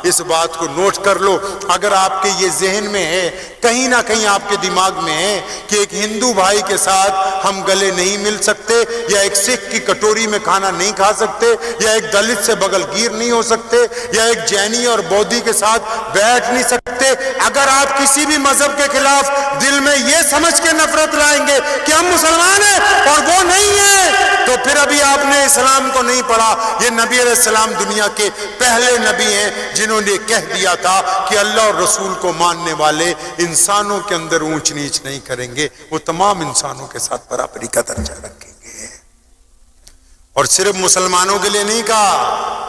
اس بات کو نوٹ کر لو. اگر آپ کے یہ ذہن میں ہے, کہیں نہ کہیں آپ کے دماغ میں ہے کہ ایک ہندو بھائی کے ساتھ ہم گلے نہیں مل سکتے, یا ایک سکھ کی کٹوری میں کھانا نہیں کھا سکتے, یا ایک دلت سے بغل گیر نہیں ہو سکتے, یا ایک جینی اور بودھی کے ساتھ بیٹھ نہیں سکتے, اگر آپ کسی بھی مذہب کے خلاف دل میں یہ سمجھ کے نفرت لائیں گے کہ ہم مسلمان ہیں اور وہ نہیں ہیں, تو پھر ابھی آپ نے اسلام کو نہیں پڑھا. یہ نبی علیہ السلام دنیا کے پہلے نبی ہیں جنہوں نے کہہ دیا تھا کہ اللہ اور رسول کو ماننے والے انسانوں کے اندر اونچ نیچ نہیں کریں گے, وہ تمام انسانوں کے ساتھ برابری کا درجہ رکھیں گے. اور صرف مسلمانوں کے لیے نہیں کہا,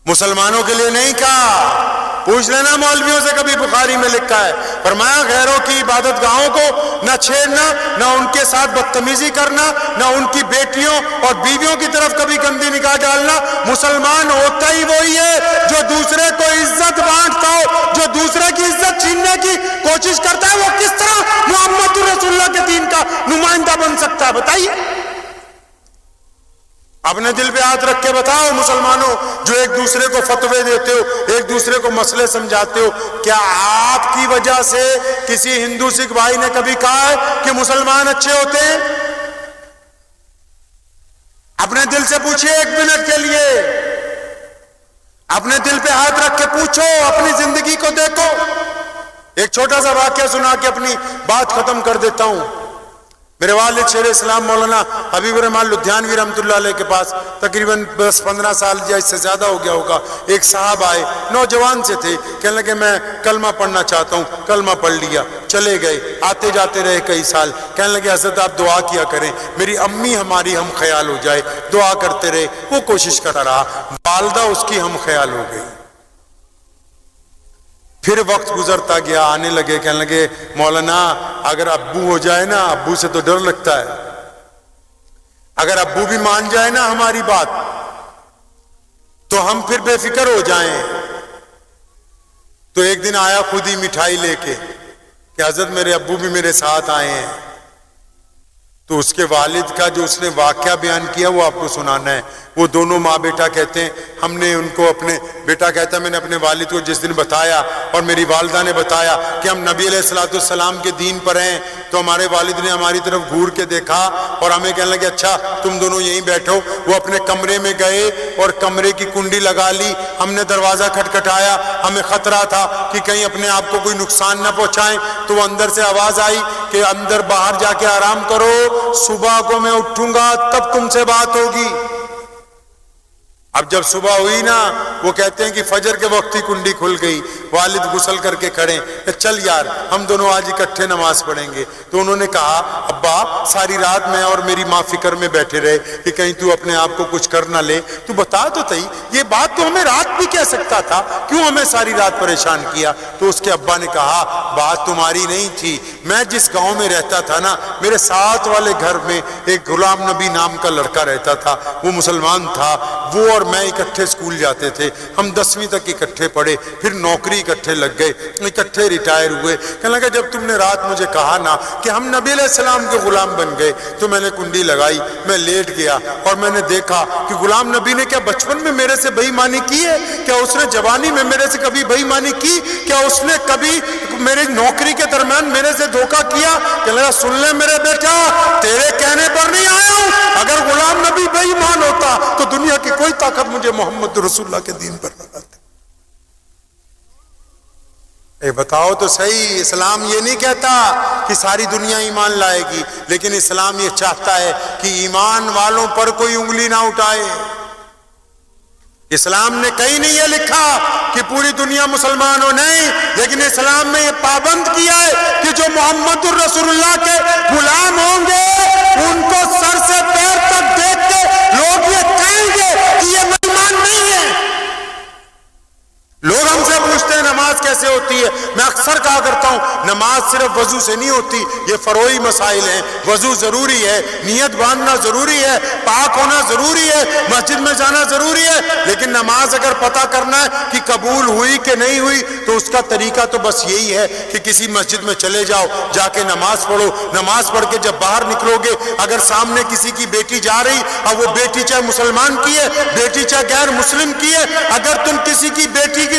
مسلمانوں کے لیے نہیں کہا. پوچھ لینا مولویوں سے, کبھی بخاری میں لکھا ہے, فرمایا غیروں کی عبادت گاہوں کو نہ چھیڑنا, نہ ان کے ساتھ بدتمیزی کرنا, نہ ان کی بیٹیوں اور بیویوں کی طرف کبھی گندی نگاہ ڈالنا. مسلمان ہوتا ہی وہی ہے جو دوسرے کو عزت بانٹتا ہو, جو دوسرے کی عزت چھیننے کی کوشش کرتا ہے. وہ کس طرح محمد رسول اللہ کے دین کا نمائندہ بن سکتا ہے بتائیے؟ اپنے دل پہ ہاتھ رکھ کے بتاؤ مسلمانوں جو ایک دوسرے کو فتوے دیتے ہو, ایک دوسرے کو مسئلے سمجھاتے ہو, کیا آپ کی وجہ سے کسی ہندو سکھ بھائی نے کبھی کہا ہے کہ مسلمان اچھے ہوتے ہیں؟ اپنے دل سے پوچھئے ایک منٹ کے لیے, اپنے دل پہ ہاتھ رکھ کے پوچھو, اپنی زندگی کو دیکھو. ایک چھوٹا سا واقعہ سنا کے اپنی بات ختم کر دیتا ہوں. میرے والد شیر اسلام مولانا حبیب الرحمان لدھیانوی رحمۃ اللہ علیہ کے پاس تقریباً 10-15 سال یا اس سے زیادہ ہو گیا ہوگا, ایک صاحب آئے, نوجوان سے تھے, کہنے لگے میں کلمہ پڑھنا چاہتا ہوں. کلمہ پڑھ لیا, چلے گئے, آتے جاتے رہے کئی سال. کہنے لگے حضرت آپ دعا کیا کریں, میری امی ہماری ہم خیال ہو جائے. دعا کرتے رہے, وہ کوشش کرتا رہا, والدہ اس کی ہم خیال ہو گئی. پھر وقت گزرتا گیا, آنے لگے, کہنے لگے مولانا اگر ابو ہو جائے نا, ابو سے تو ڈر لگتا ہے, اگر ابو بھی مان جائے نا ہماری بات تو ہم پھر بے فکر ہو جائیں. تو ایک دن آیا خود ہی مٹھائی لے کے کہ حضرت میرے ابو بھی میرے ساتھ آئے ہیں. تو اس کے والد کا جو اس نے واقعہ بیان کیا وہ آپ کو سنانا ہے. وہ دونوں ماں بیٹا کہتے ہیں ہم نے ان کو, اپنے بیٹا کہتا ہے میں نے اپنے والد کو جس دن بتایا اور میری والدہ نے بتایا کہ ہم نبی علیہ الصلوۃ والسلام کے دین پر ہیں, تو ہمارے والد نے ہماری طرف گھور کے دیکھا اور ہمیں کہنے لگے اچھا تم دونوں یہیں بیٹھو. وہ اپنے کمرے میں گئے اور کمرے کی کنڈی لگا لی. ہم نے دروازہ کھٹکھٹایا, ہمیں خطرہ تھا کہ کہیں اپنے آپ کو کوئی نقصان نہ پہنچائیں. تو وہ اندر سے آواز آئی کہ اندر باہر جا کے آرام کرو, صبح کو میں اٹھوں گا تب تم سے بات ہوگی. اب جب صبح ہوئی نا, وہ کہتے ہیں کہ فجر کے وقت ہی کنڈی کھل گئی. والد غسل کر کے کھڑے, چل یار ہم دونوں آج اکٹھے نماز پڑھیں گے. تو انہوں نے کہا ابا ساری رات میں اور میری ماں فکر میں بیٹھے رہے کہ کہیں تو اپنے آپ کو کچھ کر نہ لے, تو بتا تو صحیح یہ بات تو ہمیں رات بھی کہہ سکتا تھا, کیوں ہمیں ساری رات پریشان کیا؟ تو اس کے ابا نے کہا بات تمہاری نہیں تھی, میں جس گاؤں میں رہتا تھا نا, میرے ساتھ والے گھر میں ایک غلام نبی نام کا لڑکا رہتا تھا, وہ مسلمان تھا. وہ اور میں اکٹھے اسکول جاتے تھے, ہم 10ویں تک اکٹھے پڑھے, پھر نوکری اکٹھے لگ گئے, اکٹھے ریٹائر ہوئے. کہنے لگا جب تم نے رات مجھے کہا نا کہ ہم نبی علیہ السلام کے غلام بن گئے, تو میں نے کنڈی لگائی, میں لیٹ گیا اور میں نے دیکھا کہ غلام نبی نے کیا بچپن میں میرے سے بے ایمانی کی ہے, کیا اس نے جوانی میں میرے سے کبھی بے ایمانی کی, کیا اس نے کبھی میری نوکری کے درمیان میرے سے دھوکہ کیا؟ کہنے لگا سن لے میرے بیٹا, تیرے کہنے پر نہیں آیا ہوں, اگر غلام نبی بے ایمان ہوتا تو دنیا کی کوئی طاقت مجھے محمد رسول اللہ کے دین پر نہ لاتی. بتاؤ تو صحیح, اسلام یہ نہیں کہتا کہ ساری دنیا ایمان لائے گی, لیکن اسلام یہ چاہتا ہے کہ ایمان والوں پر کوئی انگلی نہ اٹھائے. اسلام نے کہیں نہیں یہ لکھا کہ پوری دنیا مسلمان ہو, نہیں, لیکن اسلام نے یہ پابند کیا ہے کہ جو محمد الرسول اللہ کے غلام ہوں گے ان کو سر سے پیر تک دیکھ کے لوگ یہ کہیں گے کہ یہ مسلمان نہیں ہے. لوگ ہم سے پوچھتے ہیں نماز کیسے ہوتی ہے, میں اکثر کہا کرتا ہوں نماز صرف وضو سے نہیں ہوتی, یہ فروعی مسائل ہیں. وضو ضروری ہے, نیت باندھنا ضروری ہے, پاک ہونا ضروری ہے, مسجد میں جانا ضروری ہے, لیکن نماز اگر پتہ کرنا ہے کہ قبول ہوئی کہ نہیں ہوئی تو اس کا طریقہ تو بس یہی ہے کہ کسی مسجد میں چلے جاؤ, جا کے نماز پڑھو. نماز پڑھ کے جب باہر نکلو گے, اگر سامنے کسی کی بیٹی جا رہی اور وہ بیٹی چاہے مسلمان کی ہے, بیٹی چاہے غیر مسلم کی ہے, اگر تم کسی کی بیٹی کی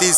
30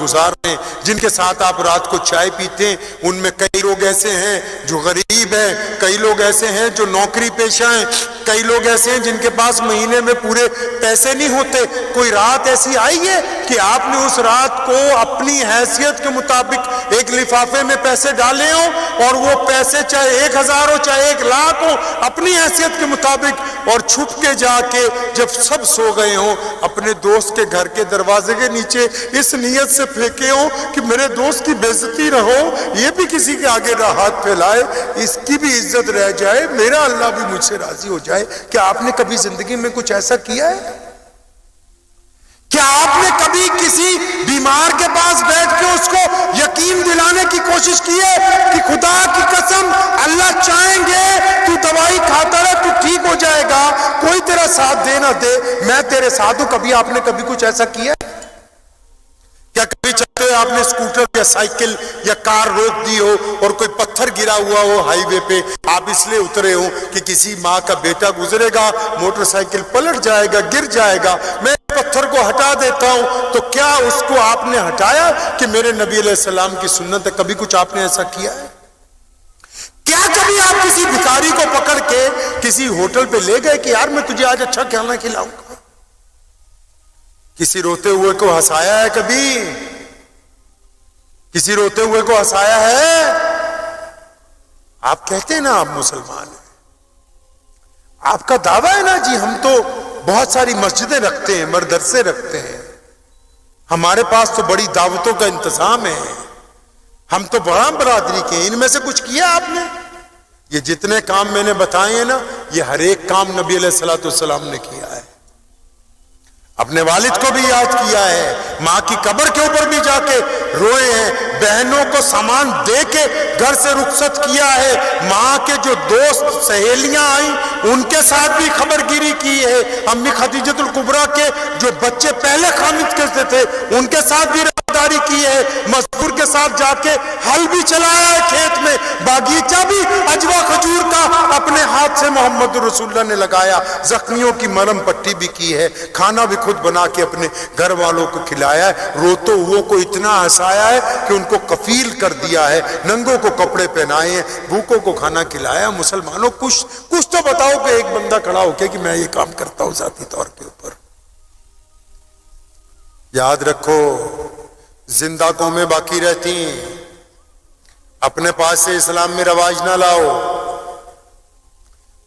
گزار رہے ہیں، جن کے ساتھ آپ رات کو چائے پیتے ہیں، ان میں کئی لوگ ایسے ہیں جو غریب ہیں، کئی لوگ ایسے ہیں جو نوکری پیشہ ہیں، کئی لوگ ایسے ہیں جن کے پاس مہینے میں پورے پیسے نہیں ہوتے۔ کوئی رات ایسی آئی ہے کہ آپ نے اس رات کو اپنی حیثیت کے مطابق ایک لفافے میں پیسے ڈالے ہوں اور وہ پیسے چاہے 1000 ہو چاہے 1,00,000 ہو، اپنی حیثیت کے مطابق، اور چھپ کے جا کے جب سب سو گئے ہوں اپنے دوست کے گھر کے دروازے کے نیچے اس نیت سے پھینکے ہوں کہ میرے دوست کی بے عزتی نہ ہو، یہ بھی کسی کے آگے نہ ہاتھ پھیلائے، اس کی بھی عزت رہ جائے، میرا اللہ بھی مجھ سے راضی ہو جائے۔ کیا آپ نے کبھی زندگی میں کچھ ایسا کیا ہے؟ کیا آپ نے کبھی کسی بیمار کے پاس بیٹھ کے اس کو یقین دلانے کی کوشش کی ہے کہ خدا کی قسم اللہ چاہیں گے تو دوائی کھاتا رہے، تو ٹھیک ہو جائے گا، کوئی تیرا ساتھ دے نہ دے، میں تیرے ساتھ ہوں؟ کبھی آپ نے کبھی کچھ ایسا کیا ہے؟ کیا کبھی چلتے ہوئے آپ نے اسکوٹر یا سائیکل یا کار روک دی ہو اور کوئی پتھر گرا ہوا ہو ہائی وے پہ، آپ اس لیے اترے ہو کہ کسی ماں کا بیٹا گزرے گا، موٹر سائیکل پلٹ جائے گا، گر جائے گا، میں پتھر کو ہٹا دیتا ہوں، تو کیا اس کو آپ نے ہٹایا کہ میرے نبی علیہ السلام کی سنت ہے؟ کبھی کچھ آپ نے ایسا کیا ہے؟ کیا کبھی آپ کسی بھکاری کو پکڑ کے کسی ہوٹل پہ لے گئے کہ یار میں تجھے آج اچھا کھانا کھلاؤں گا؟ کسی روتے ہوئے کو ہنسایا ہے؟ کبھی کسی روتے ہوئے کو ہنسایا ہے؟ آپ کہتے ہیں نا آپ مسلمان ہیں، آپ کا دعویٰ ہے نا جی ہم تو بہت ساری مسجدیں رکھتے ہیں، مدرسے رکھتے ہیں، ہمارے پاس تو بڑی دعوتوں کا انتظام ہے، ہم تو بڑا برادری کے ہیں، ان میں سے کچھ کیا آپ نے؟ یہ جتنے کام میں نے بتائے ہیں نا، یہ ہر ایک کام نبی علیہ الصلوۃ والسلام نے کیا ہے۔ اپنے والد کو بھی یاد کیا ہے، ماں کی قبر کے اوپر بھی جا کے روئے ہیں، بہنوں کو سامان دے کے گھر سے رخصت کیا ہے، ماں کے جو دوست سہیلیاں آئیں ان کے ساتھ بھی خبر گیری کی ہے، امی خدیجۃ الکبریٰ کے جو بچے پہلے خامد کرتے تھے ان کے ساتھ بھی رفتاری کی ہے، مزدور کے ساتھ جا کے ہل بھی چلایا ہے کھیت میں، باغیچہ بھی اجوا کھجور کا اپنے ہاتھ سے محمد رسول اللہ نے لگایا، زخمیوں کی مرہم پٹی بھی کی ہے، کھانا بھی خود بنا کے اپنے گھر والوں کو کھلایا ہے، روتوں ہو کو اتنا ہنسایا ہے کہ ان کو کفیل کر دیا ہے، ننگوں کو کپڑے پہنائے ہیں، بھوکوں کو کھانا کھلایا۔ مسلمانوں کچھ تو بتاؤ کہ ایک بندہ کھڑا ہو کے کہ میں یہ کام کرتا ہوں ذاتی طور کے اوپر۔ یاد رکھو زندہ قومیں باقی رہتی ہیں، اپنے پاس سے اسلام میں رواج نہ لاؤ،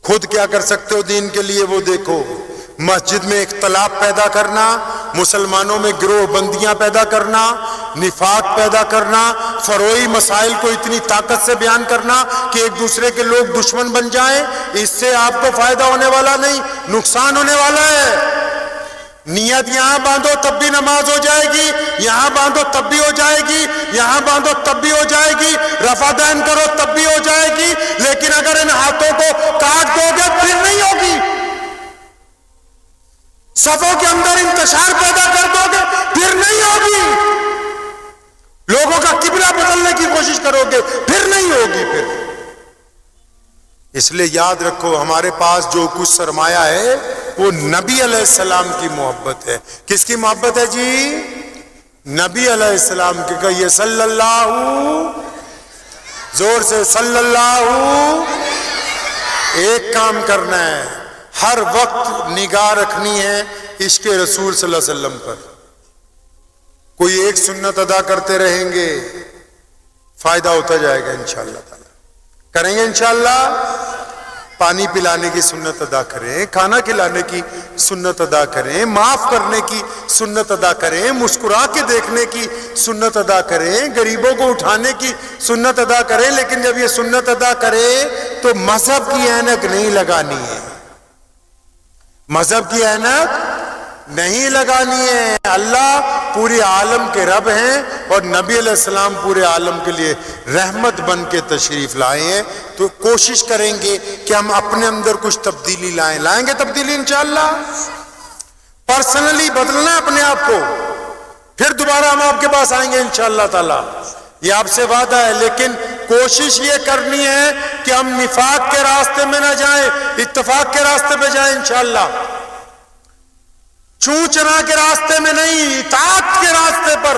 خود کیا کر سکتے ہو دین کے لیے وہ دیکھو۔ مسجد میں اختلاف پیدا کرنا، مسلمانوں میں گروہ بندیاں پیدا کرنا، نفاق پیدا کرنا، فروعی مسائل کو اتنی طاقت سے بیان کرنا کہ ایک دوسرے کے لوگ دشمن بن جائیں، اس سے آپ کو فائدہ ہونے والا نہیں، نقصان ہونے والا ہے۔ نیت یہاں باندھو تب بھی نماز ہو جائے گی، یہاں باندھو تب بھی ہو جائے گی، یہاں باندھو تب بھی ہو جائے گی، رفع دین کرو تب بھی ہو جائے گی، لیکن اگر ان ہاتھوں کو کاٹ دو گے پھر نہیں ہوگی۔ صفوں کے اندر انتشار پیدا کر دو گے پھر نہیں ہوگی، لوگوں کا قبلہ بدلنے کی کوشش کرو گے پھر نہیں ہوگی۔ پھر اس لیے یاد رکھو ہمارے پاس جو کچھ سرمایہ ہے وہ نبی علیہ السلام کی محبت ہے۔ کس کی محبت ہے جی؟ نبی علیہ السلام کی۔ کہیے صلی اللہ، زور سے صلی اللہ۔ ایک کام کرنا ہے، ہر وقت نگاہ رکھنی ہے عشق رسول صلی اللہ علیہ وسلم پر۔ کوئی ایک سنت ادا کرتے رہیں گے فائدہ ہوتا جائے گا انشاءاللہ تعالی۔ کریں گے انشاءاللہ؟ پانی پلانے کی سنت ادا کریں، کھانا کھلانے کی سنت ادا کریں، معاف کرنے کی سنت ادا کریں، مسکرا کے دیکھنے کی سنت ادا کریں، غریبوں کو اٹھانے کی سنت ادا کریں، لیکن جب یہ سنت ادا کریں تو مذہب کی اینک نہیں لگانی ہے، مذہب کی اینک نہیں لگانی ہے۔ اللہ پورے عالم کے رب ہیں اور نبی علیہ السلام پورے عالم کے لیے رحمت بن کے تشریف لائے ہیں، تو کوشش کریں گے کہ ہم اپنے اندر کچھ تبدیلی لائیں گے تبدیلی انشاءاللہ۔ پرسنلی بدلنا ہے اپنے آپ کو، پھر دوبارہ ہم آپ کے پاس آئیں گے انشاءاللہ تعالی، یہ آپ سے وعدہ ہے۔ لیکن کوشش یہ کرنی ہے کہ ہم نفاق کے راستے میں نہ جائیں، اتفاق کے راستے پہ جائیں انشاءاللہ، چوں چرا کے راستے میں نہیں، اطاعت کے راستے پر